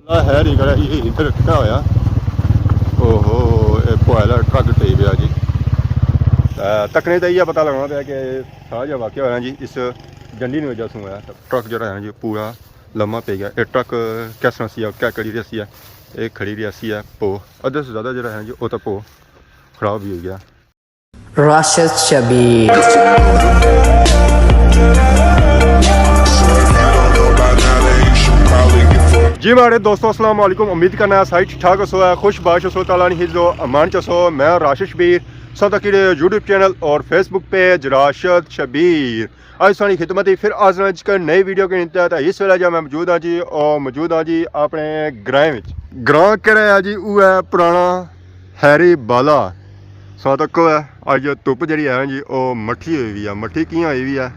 है नहीं करा ये इधर क्या होया ओहो पोला ट्रक टे पिया जी तकने तो इ'यै पता लगना पाया कि सारा जो वाक्य होया जी इस जंडी ने वजह से होया ट्रक जो है जी पूरा लम्मा पे गया। ये ट्रक किस तरह से क्या कड़ी रही है एक खड़ी रही है पो अद्धे से ज़्यादा जो है जी वो तो पो खराब भी हो गया। Rashid Shabir. जी मारे दोस्तों अस्सलाम वालेकुम उम्मीद करना सारी ठीक ठाक सो है खुश बाश सो ताला हिजो अमान चसो मैं राशिद शबीर सतकीरे यूट्यूब चैनल और फेसबुक पेज राशिद शबीर आज सारी खिदमत फिर आज कर नई वीडियो के तहत इस वेला जो मैं मौजूद हाँ जी और मौजूद हाँ जी अपने ग्रां ग्रां केड़ा है जी वो है पुराना हैरी बाला सो तक है अज धुप जी है जी वो मट्ठी हुई है मट्ठी कियां हुई है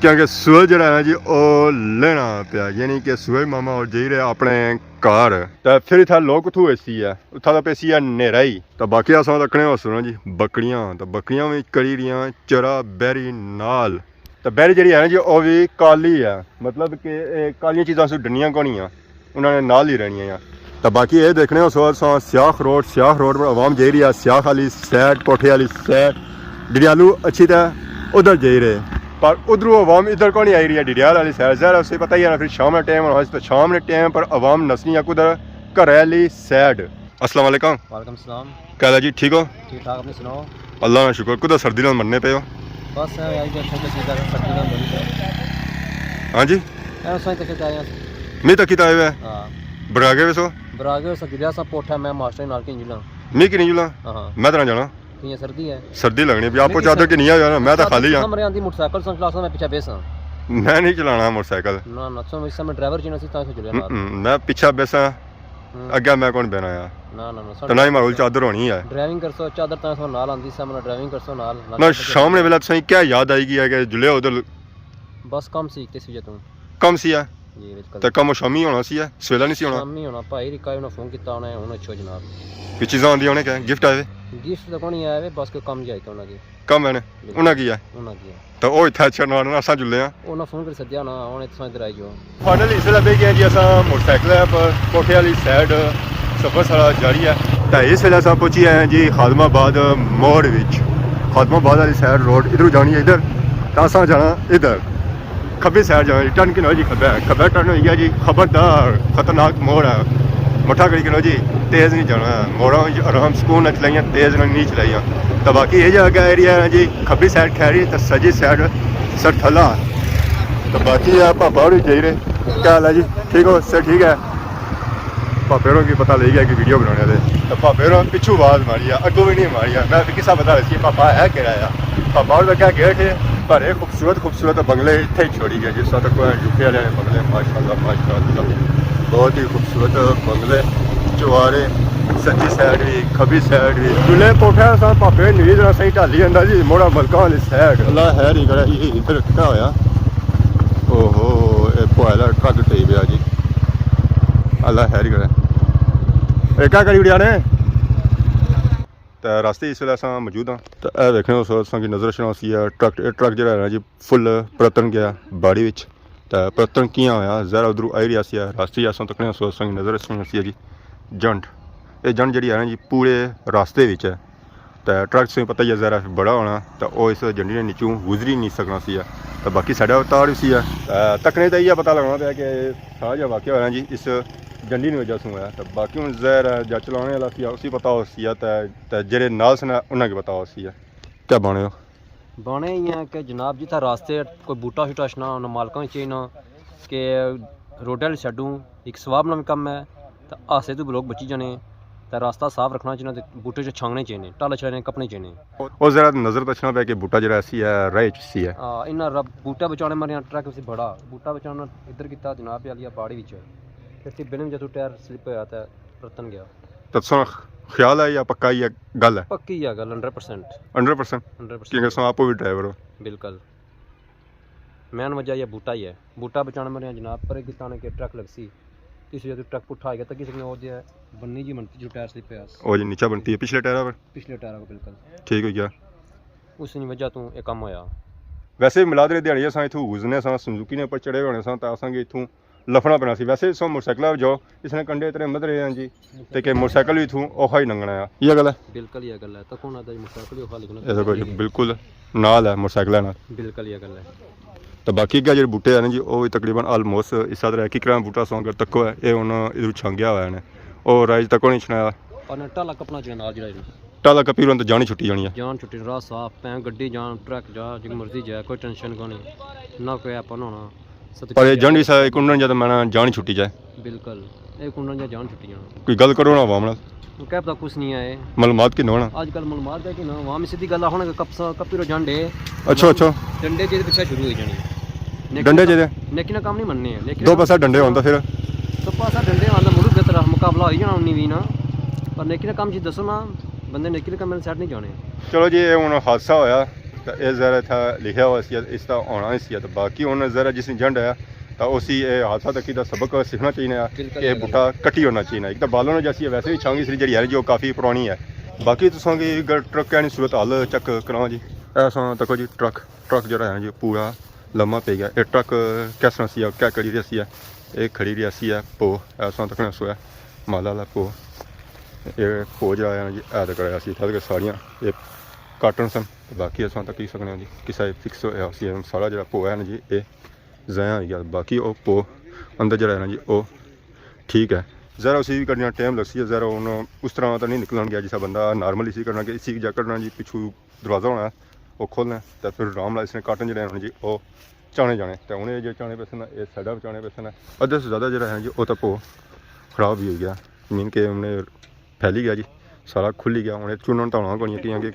क्योंकि सूरज जो है जी वो लेना पाया यानी कि सूरज मामा और जी रहे अपने घर तो फिर इतना लोग कुथू एसी है उतना तो पेसी है नेरा ही तो बाकी अस रखने हो सुनो जी बकरियां तो बकरियां भी करी रही चरा बैरी नाल तो बैरी जी है जी वो भी काली है मतलब कि कालियां चीज़ां सू डनियां कोनियां उन्होंने नाल ही रहनियां तो बाकी ये देखने हो सो स्याख रोड पर आवाम जा रही है स्याख वाली सैड कोठे वाली सैड डिडियालू अच्छी तरह उधर जा रहे पर उधरों अवाम इधर को नहीं आई रही है डिडियाल वाली सैड ज़रा उसे पता ही है ना फिर शाम का टाइम होना तो शाम के टाइम पर अवाम नसनी है कुधर घर वाली सैड। अस्सलाम वालेकुम। वालेकुम सलाम। क्या जी ठीक हो? ठीक ठाक अपने सुनाओ। अल्लाह का शुक्र कुधर सर्दी नाल मरने पे हो? बस हाँ जी मैं तक किता आया बरागे वे सो बरागे सगिया सब पोठा मैं मास्टर नाल के इंजला मैं कि नहीं जुला हां मैं तरह जाना ये सर्दी है सर्दी लगनी भी आपको चादर की नहीं आ मैं तो खाली हां हमारे आंधी मोटरसाइकिल संग क्लास में पीछे बैसा मैं नहीं चलाना मोटरसाइकिल ना ना सो इस समय ड्राइवर जी ने ता से चले मैं पीछे बैसा अगे मैं कौन बहना यार ना ना तो ना ही मारूल चादर होनी है ड्राइविंग कर सो चादर ता सो नाल आंधी सामने ड्राइविंग कर सो नाल ना सामने वाला सही क्या याद आएगी है कि जुले उधर बस कम सीखते सी तू कम सी है जी बिल्कुल तो कम शामी होना सी है सवेला नहीं सी होना शामी होना भाई रिका ने फोन किया उन्हें उन्हें अच्छो जनाब की चीज़ां आंदी उन्हें क्या गिफ्ट आए गिफ्ट तो कोई नहीं आया बस को कम जाए उन्हें की कम है उन्हें की है उन्हें की तो वो इतना अच्छा ना असा जुले हैं उन्हें फोन कर सद्या ना उन्हें तो इधर आई जो फाइनली इस वेले गए जी असा मोटरसाइकिल पर कोठे वाली साइड सफर सारा जारी है तो इस वेले अस पहुंची आए हैं जी खादमाबाद मोड़ खादमाबाद वाली साइड रोड इधर जानी है इधर तो असा जाना इधर खब्बी साइड जाना टर्न किनो जी खब्बा टर्न हो गया जी खबरदार खतरनाक मोड़ है मठा करी किनो जी तेज़ नहीं जाना मोड़ा आराम सुकून न चलाइया तेज़ नहीं चलाइया तो बाकी ये जगह एरिया है जी खब्बी साइड खैरी तो सजी साइड सरथला तो बाकी आप पापा और जाई रहे क्या हाल है जी ठीक हो सर ठीक है पापेरों की पता लग गया कि वीडियो बनाने वाले तो पापेरों पिछू आवाज़ मारी है अगों भी नहीं मारी है मैं किसा बता रही थी पापा है क्या आया पापा और क्या गए थे पर एक खूबसूरत बंगले इतने ही छोड़ी गए जिस तक यूके वाले बंगले माशाल्लाह बहुत ही खूबसूरत बंगले चुवारे सज्जी साइड भी खब्बी साइड भी चूल्हे कोठे सा पापे नींद ना सही ढाली जाता जी मोड़ा मलका वाली साइड अल्लाह है नहीं करा ये इधर क्या होया ओहो पोला ट्रक टे पिया जी अल्लाह है नहीं करा क्या करी उड़िया ने तो रास्ते इस वेले अस मौजूद हाँ तो यह देखने की नज़र शनासी है ट्रक जो है जी फुल परतन गया बाड़ी में तो परतन कियां होया जरा उधरों आई रहा है रास्ते अस तकने की नज़र शनासी है जी जंड ये जंड जी है ना जी पूरे रास्ते है तो ट्रक से पता ही है जरा बड़ा होना तो वो इस जंडी ने नीचों गुजरी नहीं सकना सी है तो बाकी साढ़ा तार भी है तकने तो इ'यै पता लगना पाया कि सारा जो वाक्य होया जी इस जंडी ने वजह से होया तो बाकी हूँ जहर है या चलाने वाला सी उसी पता हो सी है तो जेरे नाल से उन्हें पता हो सी है क्या बने हो बने ही हैं कि जनाब जी था रास्ते कोई बूटा शूटा छना उन्हें मालका चाहिए कि रोड छड्डूँ एक सवाब ना कम है तो हासे तो लोग बची जाने तो रास्ता साफ रखना चाहिए तो बूटे च छांगने चाहिए टाले छड़ने कपने चाहिए और जरा नज़र तो अच्छा पे कि बूटा जरा ऐसी है राह सी है इन्ना बूटा बचाने मारे ट्रक से बड़ा बूटा बचाना इधर किया जनाब वाली पहाड़ी फिर बिन जो टायर स्लिप होया तो रतन गया तो ख्याल है या पक्का ही है गल है पक्की है गल 100% क्योंकि सो आप भी ड्राइवर हो बिल्कुल मैन वजह यह बूटा ही है बूटा बचाने मारे जनाब पर किता के ट्रक लग सी किसी जो ट्रक पुठा आ गया तो किसी ने वो जो बन्नी जी बनती जो टायर स्लिप पे वो जी नीचे बनती है पिछले टायर को बिल्कुल ठीक हो गया उस वजह तो एक कम होया वैसे मिलाद रे दिहाड़ी असां इथों गुजरने सां सुजुकी ने पर चढ़े होने सां तो असांखे इथों ਲਫਣਾ ਪੈਣਾ ਸੀ ਵੈਸੇ ਸੋ ਮੋਟਰਸਾਈਕਲਾਂ ਜਾਓ ਇਸਨੇ ਕੰਡੇ ਤੇਰੇ ਮਧ ਰਹੇ ਹਨ ਜੀ ਤੇ ਕਿ ਮੋਟਰਸਾਈਕਲ ਵੀ ਇਥੋਂ ਔਖਾ ਹੀ ਲੰਘਣਾ ਆ ਇਹ ਗੱਲ ਹੈ ਬਿਲਕੁਲ ਇਹ ਗੱਲ ਹੈ ਤਾਂ ਕੋਣ ਆਦਾ ਮੁਸਤਕਬਲ ਹੀ ਖਾਲੀ ਇਹ ਤਾਂ ਕੋਈ ਬਿਲਕੁਲ ਨਾਲ ਹੈ ਮੋਟਰਸਾਈਕਲਾਂ ਨਾਲ ਬਿਲਕੁਲ ਇਹ ਗੱਲ ਹੈ ਤਾਂ ਬਾਕੀ ਜਿਹੜੇ ਬੂਟੇ ਹਨ ਜੀ ਉਹ ਵੀ ਤਕਰੀਬਨ ਆਲਮੋਸਟ ਇਸ ਤਰ੍ਹਾਂ ਕੀ ਕਰਾਂ ਬੂਟਾ ਸੌਂਗਰ ਤੱਕੋ ਹੈ ਇਹ ਹੁਣ ਇਧਰ ਛੰਗਿਆ ਹੋਇਆ ਨੇ ਉਹ ਰਾਜ ਤੱਕੋ ਨਹੀਂ ਛਣਾਇਆ ਔਰ ਨੱਟਾ ਲੱਕ ਆਪਣਾ ਜਨਾਬ ਜਿਹੜਾ ਇਹਨੂੰ ਟਾਲਾ ਕਪੀਰਨ ਤਾਂ ਜਾਣੀ ਛੁੱਟੀ ਜਾਣੀ ਆ ਜਾਨ ਛੁੱਟੀ ਰਾਹ ਸਾਫ ਪੈ ਗੱਡੀ ਜਾਨ ਟਰੱਕ ਜਾ ਜਿ ਮਰਜ਼ੀ ਜਾ ਕੋਈ ਟੈਨਸ਼ਨ ਕੋ ਨਹੀਂ ਨਾ ਕੋਈ ਆਪਾਂ ਹੋਣਾ ਪਰ ਇਹ ਜੰਡੀ ਸਾ ਕੁੰਡਣ ਜਦ ਮੈਂ ਜਾਣੀ ਛੁੱਟੀ ਜਾਏ ਬਿਲਕੁਲ ਇਹ ਕੁੰਡਨ ਜਾਂ ਜਾਨ ਛੁੱਟੀ ਜਾਣਾ ਕੋਈ ਗੱਲ ਕਰੋ ਨਾ ਆਵਾਮ ਨਾਲ ਕਹਿ ਪਤਾ ਕੁਛ ਨਹੀਂ ਆਏ ਮਾਲੂਮਾਤ ਕੀ ਹੋਣਾ ਅੱਜ ਕੱਲ ਮਲਮਾਰ ਦਾ ਕਿ ਨਾ ਵਾਮ ਸਿੱਧੀ ਗੱਲ ਹੁਣ ਕਪਸਾ ਕਪੀਰੋ ਜਾਂਡੇ ਅੱਛਾ ਅੱਛਾ ਡੰਡੇ ਜਿਹਦੇ ਪਿੱਛੇ ਸ਼ੁਰੂ ਹੋਈ ਜਾਣੀ ਡੰਡੇ ਜਿਹਦੇ ਲੇਕਿਨ ਕੰਮ ਨਹੀਂ ਮੰਨਨੇ ਆ ਲੇਕਿਨ ਦੋ ਪਾਸਾ ਡੰਡੇ ਹੁੰਦਾ ਫਿਰ ਦੋ ਪਾਸਾ ਡੰਡੇ ਵਾਲਾ ਮੁਰੂ ਬਿਹਤਰ ਮੁਕਾਬਲਾ ਹੋਈ ਜਾਣਾ 19 20 ਨਾ ਪਰ ਲੇਕਿਨ ਕੰਮ ਜੀ ਦੱਸੋ ਨਾ ਬੰਦੇ ਨੇ ਕਿਹਦੇ ਕੰਮ ਨਾਲ ਸੈੱਟ ਨਹੀਂ ਜਾਣੇ ਚਲੋ ਜੀ ਇਹ ਹੁਣ ਹਾਦਸਾ ਹੋਇਆ ਤਾਂ ਇਹ ਜ਼ਰਾ ਇੱਥੇ ਲਿਖਿਆ ਹੋਇਆ ਸੀ ਇਸ ਦਾ ਆਉਣਾ ਸੀ ਤਾਂ ਬਾਕੀ ਹੁਣ ਜ਼ਰਾ ਜਿਸ ਨੇ ਜੰਡ ਆਇਆ ਤਾਂ ਉसी ਇਹ ਹਾਦਸਾ ਤੱਕ ਦਾ ਸਬਕ ਸਿੱਖਣਾ ਚਾਹੀਦਾ ਕਿ ਇਹ ਬੂਟਾ ਕੱਟੀ ਹੋਣਾ ਚਾਹੀਦਾ ਇੱਕ ਤਾਂ ਬਾਲੋਂ ਨੂੰ ਜੈਸੀ ਵੈਸੇ ਵੀ ਛਾਂਗੀ ਸੀ ਜਿਹੜੀ ਹੈ ਜੋ ਕਾਫੀ ਪੁਰਾਣੀ ਹੈ ਬਾਕੀ ਤੁਸੀਂ ਕਿ ਟਰੱਕਾਂ ਦੀ ਸੂਰਤ ਹਾਲ ਚੱਕ ਕਰਾਓ ਜੀ ਐਸਾ ਤੱਕੋ ਜੀ ਟਰੱਕ ਜਿਹੜਾ ਹੈ ਜੀ ਪੂਰਾ ਲੰਮਾ ਪੈ ਗਿਆ ਇਹ ਟਰੱਕ ਕਿਸ ਤਰ੍ਹਾਂ ਸੀ ਕਿਆ ਕਰੀ ਰਹੀ ਸੀ ਇਹ ਖੜੀ ਰਹੀ ਸੀ ਪੋ ਐਸਾ ਤੱਕ ਨਾ ਸੋਇਆ ਮਾਲਾ ਵਾਲਾ ਪੋ ਇਹ ਹੋ ਜਾਇਆ ਜੀ ਐਡ ਕਰਾਇਆ ਸੀ ਥੱਲੇ ਸਾਰੀਆਂ ਇਹ ਕਾਟਨ ਸਨ ਬਾਕੀ ਅਸਾਂ ਤਾਂ ਕੀ ਸਕਦੇ ਹਾਂ ਜੀ ਕਿਸੇ ਫਿਕਸ ਹੋਇਆ ਸੀ ਸਾਰਾ ਜਿਹੜਾ ਪੋ ਹੈ ਨਾ ਜੀ ਇਹ ਜ਼ਾਇਆ ਹੋ ਗਿਆ ਬਾਕੀ ਉਹ ਪੋ ਅੰਦਰ ਜਿਹੜਾ ਹੈ ਨਾ ਜੀ ਉਹ ਠੀਕ ਹੈ ਜ਼ਰਾ ਉਸੇ ਵੀ ਕਰਨਾ ਟਾਈਮ ਲੱਗ ਸੀ ਜ਼ਰਾ ਹੁਣ ਉਸ ਤਰ੍ਹਾਂ ਤਾਂ ਨਹੀਂ ਨਿਕਲਣ ਗਿਆ ਜਿਸਾ ਬੰਦਾ ਨਾਰਮਲੀ ਸੀ ਕਰਨਾ ਕਿ ਇसी ਜਾ ਕਰਨਾ ਜੀ ਪਿੱਛੂ ਦਰਵਾਜ਼ਾ ਹੋਣਾ ਉਹ ਖੋਲ੍ਹਣਾ ਤਾਂ ਫਿਰ ਆਰਾਮ ਨਾਲ ਇਸਨੇ ਕਾਟਨ ਜਿਹੜੇ ਹਨ ਜੀ ਉਹ ਚਾਣੇ ਜਾਣੇ ਤਾਂ ਉਹਨੇ ਜੇ ਚਾਣੇ ਪੈਸੇ ਨਾ ਇਹ ਸਾਡਾ ਬਚਾਣੇ ਪੈਸੇ ਨਾ ਅੱਧੇ ਤੋਂ ਜ਼ਿਆਦਾ ਜਿਹੜਾ ਹੈ ਜੀ ਉਹ ਤਾਂ ਪੋ ਖਰਾਬ ਵੀ ਹੋ ਗਿਆ ਮੀਨ ਕਿ ਉਹਨੇ फैली गया जी सारा खुली गया हूँ चुनन तो होना कोई कि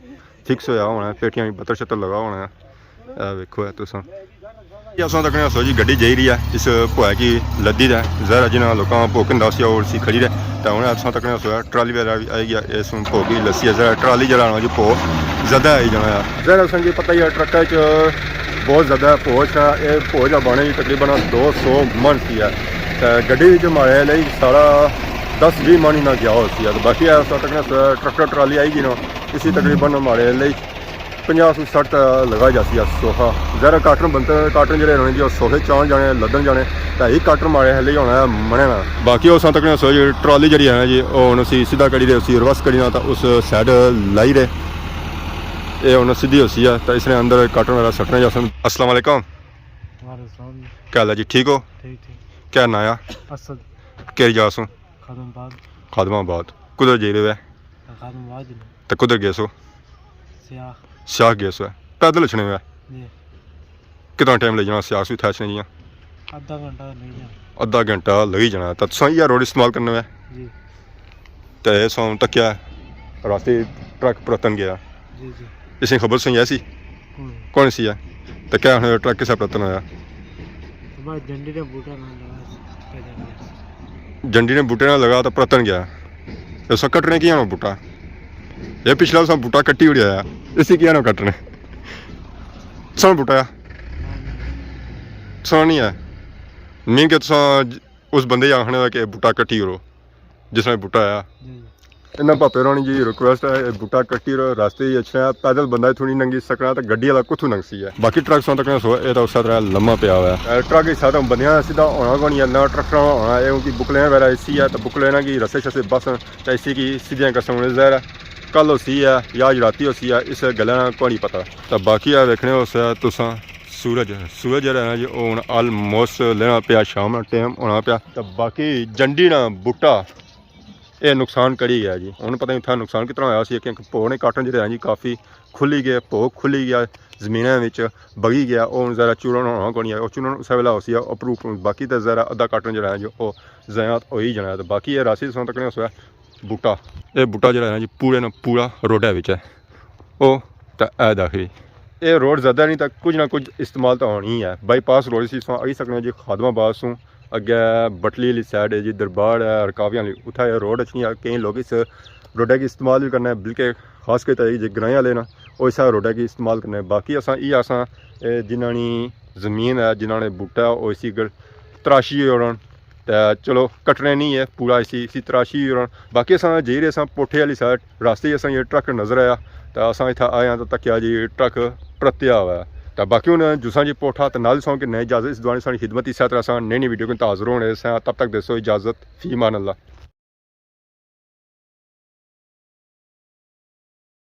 फिक्स होया होना पेटियां भी बत्तर शत्तर लगा होना है वेखो है तुस असां तक सो जी गड्डी जाई रही है इस भोया की लद्दी दा जरा जिन्हों लोगों भोक होंदा सी और सी खड़ी रहे तो हूँ असां तक सोया ट्राली वगैरह भी आई गया इस भो की लस्सी है जरा ट्राली जरा जी भो ज़्यादा आई जाना है जरा असें जी पता ही है ट्रक्का च बहुत ज़्यादा भोज है ये भोज बने जी तकरीबन 200 मन सी है गड्डी मारे सारा 10-20 मन ही ना गया होती है तो बाकी ट्रैक्टर ट्राली आएगी ना इसी तकरीबन हमारे लिए 50-60 लगाई जाती है सोफा ज़रा काटन बनते काटन जो होने जी सोफे चाण जाने लदन जाने तो यही काटन मारे हले होना है मने ना बाकी उस तक सो जी ट्राली जी है जी हूँ असी सीधा करी रहे उसी रिवर्स करी ना तो उस साइड लाई रहे ये हूँ सीधी होती है तो इसने अंदर काटन वाला सटने जा सन अस्सलाम वालेकुम क्या हाल है जी ठीक हो क्या ना आ केरी जा सो खादमाबाद कुदर जी रहे तो कुदर गए सो स्याह गए सो पैदल छने हुआ कितना टाइम लग जाना स्याह सू थैचने जियां आधा घंटा लग ही जाना तो तुम यह रोड इस्तेमाल करने हुआ तो यह सौ तक्या रास्ते ट्रक परतन गया इसी खबर सुनी ऐसी कौन सी है तो क्या ट्रक किसा परतन होया जंडी ने बूटे ना लगा तो परतन गया उसमें कटने की बूटा ये पिछला उसमें बूटा कट्टी उड़िया इसी किया ना कटने सुन बूटा सुन नहीं है मीन के उस बंदे आखने कि बूटा कट्टी रो जिसने बूटा आया इन्हें भापे रानी जी रिक्वेस्ट है बूटा कट्टी रो रास्ते ही अच्छा है पैदल बंदा थोड़ी नंगी सकना तो गड्डी वाला कुछ नंगसी है बाकी ट्रक सौ तक सो ये तो उस तरह लम्मा पिया हुआ है ट्रक इस तरह बंदियां सीधा होना को नहीं है ना ट्रक होना है उनकी बुकलें वगैरह इसी है तो बुकलें की रस्से शस्से बस तो इसी की सीधियाँ कसम जहर कल उसी है या अज राती उसी है इस गल को नहीं पता तो बाकी है वेखने उस तुसा सूरज जरा है जी हूँ आलमोस्ट लेना पिया शाम टाइम होना पिया तो बाकी जंडी ना बूटा ये नुकसान करी गया जी उन्हें पता नहीं था नुकसान कितना होया सी कि भो ने काटन जो जी काफ़ी खुली गए भो खुली गया जमीन बगी गया और ज़रा चूरन होना को नहीं है चूरन उस वेला उसी अप्रूव बाकी तो ज़रा अद्धा काटन जो है जी वो ज़यात हो ही जाना है तो बाकी ये राशि सौ तक उस बूटा ये बूटा जो है जी पूरे न पूरा रोडा है वो तो ए दाखिली ये रोड ज़्यादा नहीं तो कुछ ना कुछ इस्तेमाल तो होनी है बाईपास रोड से आई सकने जी खादमाबाद सू अगे बटली वाली साइड है जी दरबार है रकावियाँ उत्थे रोड अच्छी है कई लोग इस रोडा की इस्तेमाल भी करना है बल्कि खास कर जो ग्राएं वाले ना वो इस रोडा की इस्तेमाल करना है बाकी असा जिन्होंने जमीन है जिन्होंने बूटा वो इसी तराशी उड़न तो चलो कटने नहीं है पूरा इसी तराशी उड़न बाकी असा जी रहे असा पोठे वाली साइड रास्ते असा ये ट्रक नज़र आया तो असा इतना आया तो तक्या जी ट्रक परत्या हुआ है तो बाकी हूँ जुसा जी पोठा तो नाल सौ कि नई इजाज़त इस दुआने सारी खिदमत इस तरह नई नई वीडियो को हाज़िर होने तब तक दसो इजाज़त फी मान अल्लाह।